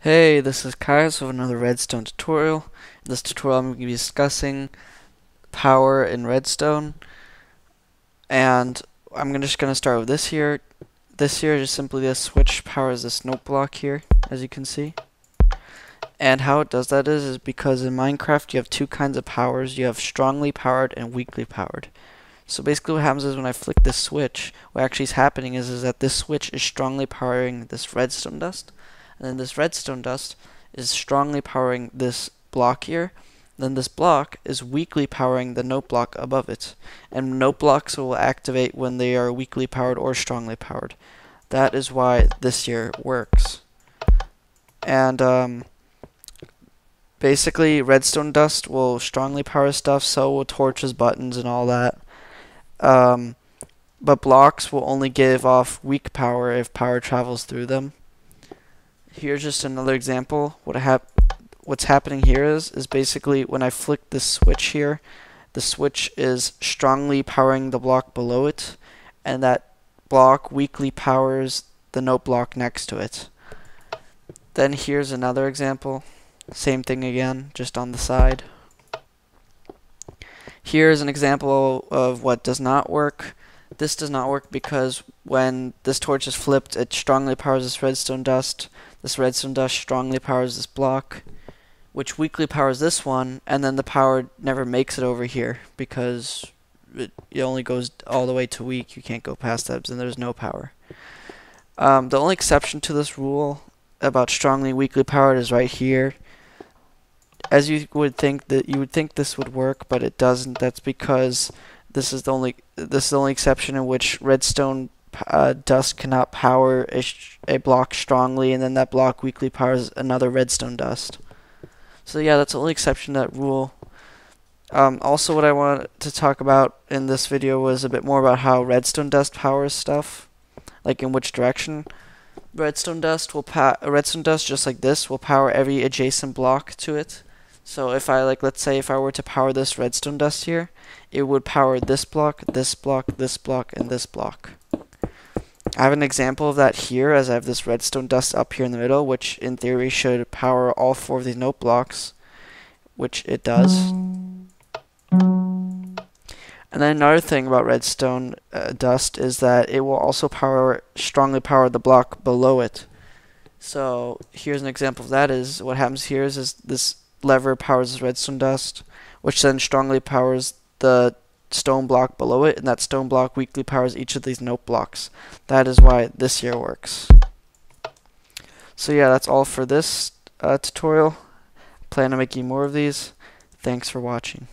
Hey, this is Kaius with another redstone tutorial. In this tutorial I'm going to be discussing power in redstone, and just going to start with this here. This here is simply this switch powers this note block here, as you can see. And how it does that is because in Minecraft you have two kinds of powers. You have strongly powered and weakly powered. So basically what happens is when I flick this switch, what actually is happening is that this switch is strongly powering this redstone dust. And then this redstone dust is strongly powering this block here. Then this block is weakly powering the note block above it. And note blocks will activate when they are weakly powered or strongly powered. That is why this here works. And basically redstone dust will strongly power stuff, so will torches, buttons, and all that. But blocks will only give off weak power if power travels through them. Here's just another example. What's happening here is basically when I flick this switch here, the switch is strongly powering the block below it, and that block weakly powers the note block next to it. Then here's another example. Same thing again, just on the side. Here's an example of what does not work. This does not work because when this torch is flipped, it strongly powers this redstone dust. This redstone dust strongly powers this block, which weakly powers this one, and then the power never makes it over here because it only goes all the way to weak. You can't go past that, and there's no power. The only exception to this rule about strongly weakly powered is right here. As you would think this would work, but it doesn't. That's because this is the only exception in which redstone dust cannot power a block strongly, and then that block weakly powers another redstone dust. So yeah, that's the only exception to that rule. Also, what I wanted to talk about in this video was a bit more about how redstone dust powers stuff, like in which direction. Redstone dust, just like this, will power every adjacent block to it. So if let's say if I were to power this redstone dust here, it would power this block, this block, this block, and this block. I have an example of that here, as I have this redstone dust up here in the middle, which in theory should power all four of these note blocks, which it does. And then another thing about redstone dust is that it will also strongly power the block below it. So here's an example of that. Is what happens here is this lever powers this redstone dust, which then strongly powers the stone block below it, and that stone block weakly powers each of these note blocks. That is why this here works. So yeah, that's all for this tutorial. Plan on making more of these. Thanks for watching.